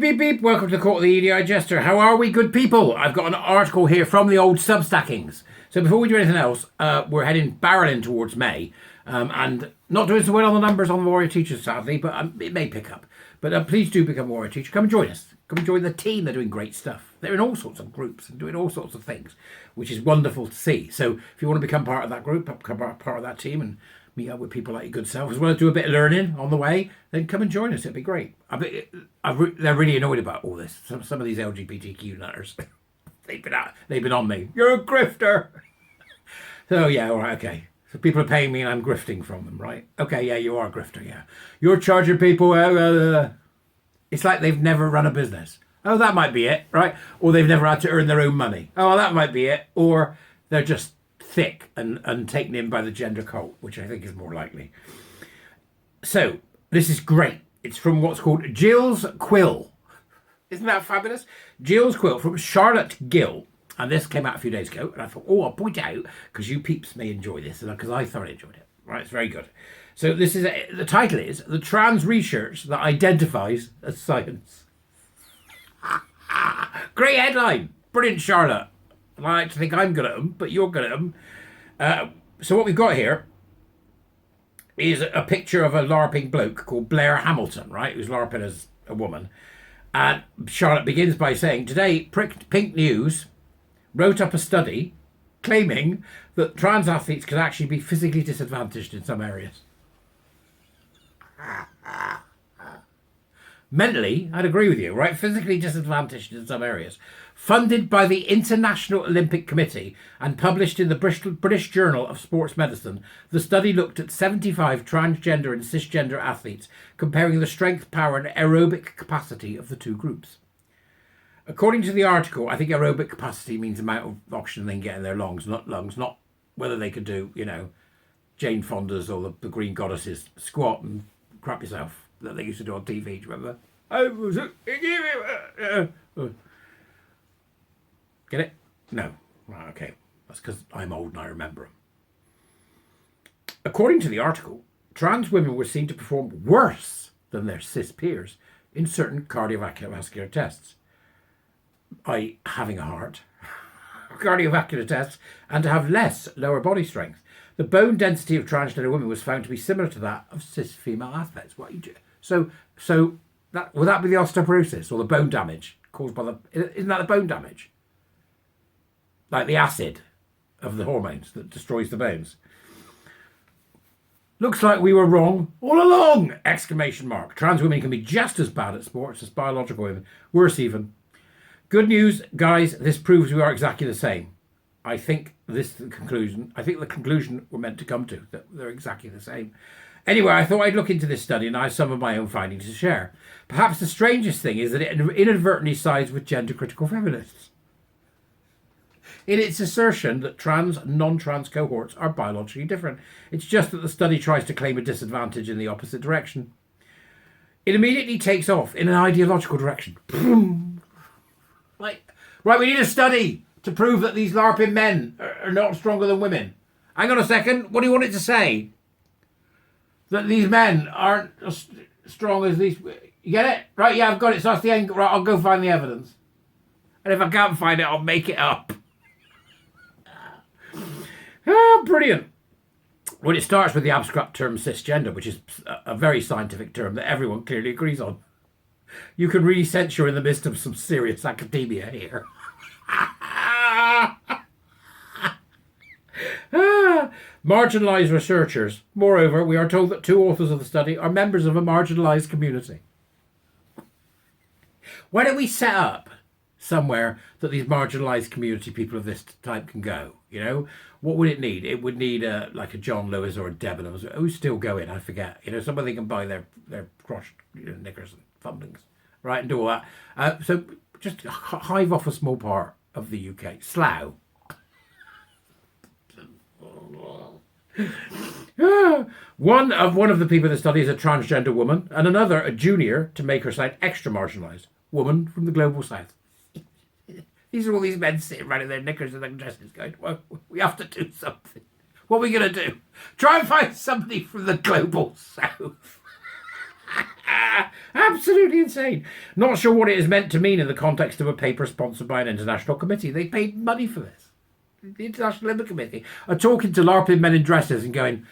beep, beep, beep. Welcome to the Court of the Edijester. How are we, good people? I've got an article here from the old Substackings. So before we do anything else, we're barreling towards May. And not doing so well on the numbers on the Warrior Teachers, sadly, but it may pick up. But please do become a Warrior Teacher. Come and join us. Come and join the team. They're doing great stuff. They're in all sorts of groups and doing all sorts of things, which is wonderful to see. So if you want to become part of that group, become part of that team and meet up with people like your good self, as well as do a bit of learning on the way, then come and join us. It'd be great. They're really annoyed about all this. Some of these LGBTQ nutters, they've been on me. You're a grifter. So yeah, all right, okay. So people are paying me and I'm grifting from them, right? Okay, yeah, you are a grifter, yeah. You're charging people, it's like they've never run a business. Oh, that might be it, right? Or they've never had to earn their own money. Oh, that might be it. Or they're just thick and taken in by the gender cult, which I think is more likely. So, this is great. It's from what's called Jill's Quill. Isn't that fabulous? Jill's Quill from Charlotte Gill. And this came out a few days ago. And I thought, I'll point it out because you peeps may enjoy this. Because I thoroughly enjoyed it. Right, it's very good. So this is, the title is The Trans Research That Identifies as Science. Great headline. Brilliant, Charlotte. I like to think I'm good at them, but you're good at them. So what we've got here is a picture of a LARPing bloke called Blair Hamilton, right? Who's LARPing as a woman. And Charlotte begins by saying, today, Pink News wrote up a study claiming that trans athletes can actually be physically disadvantaged in some areas. Mentally, I'd agree with you, right? Physically disadvantaged in some areas. Funded by the International Olympic Committee and published in the British Journal of Sports Medicine, the study looked at 75 transgender and cisgender athletes, comparing the strength, power and aerobic capacity of the two groups. According to the article, I think aerobic capacity means the amount of oxygen they can get in their lungs, not whether they could do, Jane Fonda's or the Green Goddesses squat and crap yourself that they used to do on TV. Do you remember? Get it? No. Right, okay. That's because I'm old and I remember them. According to the article, trans women were seen to perform worse than their cis peers in certain cardiovascular tests. i.e. having a heart, cardiovascular tests, and to have less lower body strength. The bone density of transgender women was found to be similar to that of cis female athletes. So that would that be the osteoporosis or the bone damage caused by isn't that the bone damage? Like the acid of the hormones that destroys the bones. Looks like we were wrong all along! Exclamation mark. Trans women can be just as bad at sports as biological women. Worse even. Good news, guys, this proves we are exactly the same. I think the conclusion we're meant to come to, that they're exactly the same. Anyway, I thought I'd look into this study and I have some of my own findings to share. Perhaps the strangest thing is that it inadvertently sides with gender-critical feminists in its assertion that trans and non-trans cohorts are biologically different. It's just that the study tries to claim a disadvantage in the opposite direction. It immediately takes off in an ideological direction. Right, we need a study to prove that these LARPing men are not stronger than women. Hang on a second. What do you want it to say? That these men aren't as strong as these... You get it? Right, yeah, I've got it. So that's the end. Right, I'll go find the evidence. And if I can't find it, I'll make it up. Brilliant. Well, it starts with the abstract term cisgender, which is a very scientific term that everyone clearly agrees on. You can really sense you're in the midst of some serious academia here. Marginalised researchers. Moreover, we are told that two authors of the study are members of a marginalised community. Why don't we set up somewhere that these marginalised community people of this type can go? What would it need? It would need like a John Lewis or a Debenhams. Who's still going? I forget. Somewhere they can buy their crotch knickers and thumblings, right, and do all that. So just hive off a small part of the UK. Slough. One of the people in the study is a transgender woman, and another a junior, to make her sound extra marginalised, woman from the global south. These are all these men sitting around in their knickers and their dresses going, well, we have to do something. What are we going to do? Try and find somebody from the global south. Absolutely insane. Not sure what it is meant to mean in the context of a paper sponsored by an international committee. They paid money for this. The International Olympic Committee are talking to LARPing men in dresses and going,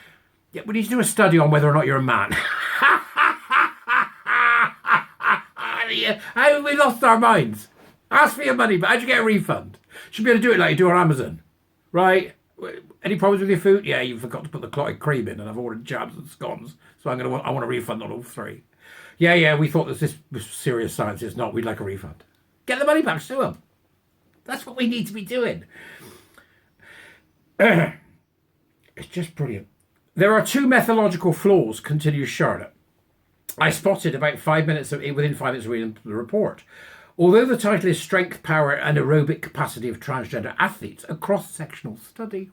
yeah, we need to do a study on whether or not you're a man. How have we lost our minds? Ask for your money, but how'd you get a refund? Should be able to do it like you do on Amazon. Right? Any problems with your food? Yeah, you forgot to put the clotted cream in and I've ordered jams and scones. So I want a refund on all three. Yeah, we thought that this was serious science. It's not. We'd like a refund. Get the money back, sue them. That's what we need to be doing. It's just brilliant. There are 2 methodological flaws, continues Charlotte. I spotted within 5 minutes of reading the report. Although the title is Strength, Power and Aerobic Capacity of Transgender Athletes, a cross-sectional study,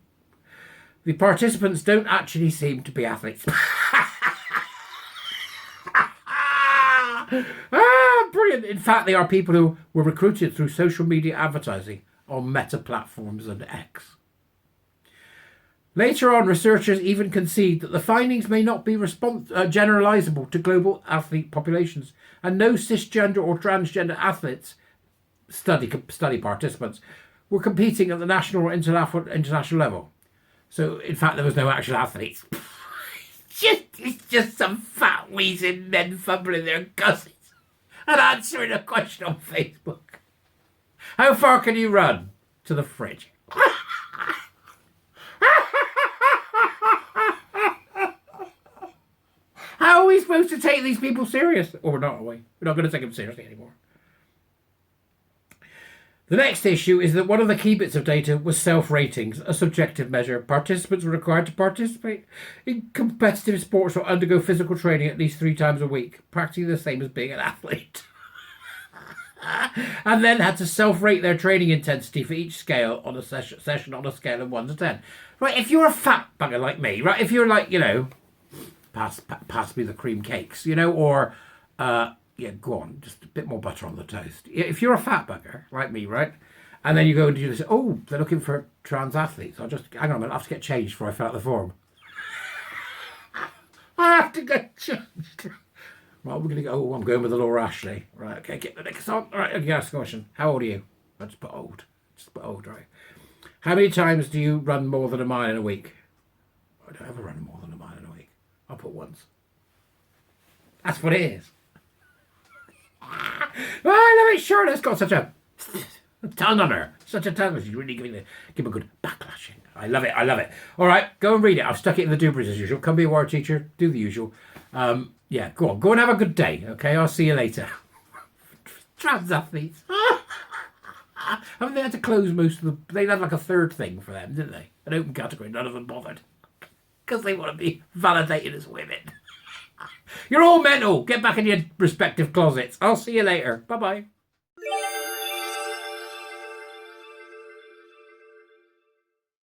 the participants don't actually seem to be athletes. Brilliant. In fact, they are people who were recruited through social media advertising on Meta platforms and X. Later on, researchers even concede that the findings may not be generalizable to global athlete populations, and no cisgender or transgender athletes, study participants, were competing at the national or international level. So, in fact, there was no actual athletes. It's just some fat wheezing men fumbling their gussets and answering a question on Facebook. How far can you run? To the fridge. How are we supposed to take these people serious? Or not, are we? We're not going to take them seriously anymore. The next issue is that one of the key bits of data was self-ratings, a subjective measure. Participants were required to participate in competitive sports or undergo physical training at least 3 times a week, practically the same as being an athlete. And then had to self-rate their training intensity for each scale on a session on a scale of 1 to 10. Right, if you're a fat bugger like me, right, if you're like, pass me the cream cakes, or... yeah, go on, just a bit more butter on the toast. If you're a fat bugger, like me, right, and then you go and do this, oh, they're looking for trans athletes, I'll just, hang on a minute, I have to get changed before I fill out the form. I have to get changed. Right, we're going to go, oh, I'm going with the Laura Ashley. Right, okay, get the next on. All right, okay, ask a question. How old are you? I just put old. Right. How many times do you run more than a mile in a week? I don't ever run more than a mile in a week. I'll put once. That's what it is. Oh, I love it. Sure, it's got such a tongue on her. Such a tongue. She's really give him a good backlashing. I love it. All right, go and read it. I've stuck it in the doobers as usual. Come be a war teacher. Do the usual. Yeah, go on. Go and have a good day. Okay, I'll see you later. Trans athletes. Haven't they had to close most of the... They had like a third thing for them, didn't they? An open category. None of them bothered. Because they want to be validated as women. You're all mental. Get back in your respective closets. I'll see you later. Bye-bye.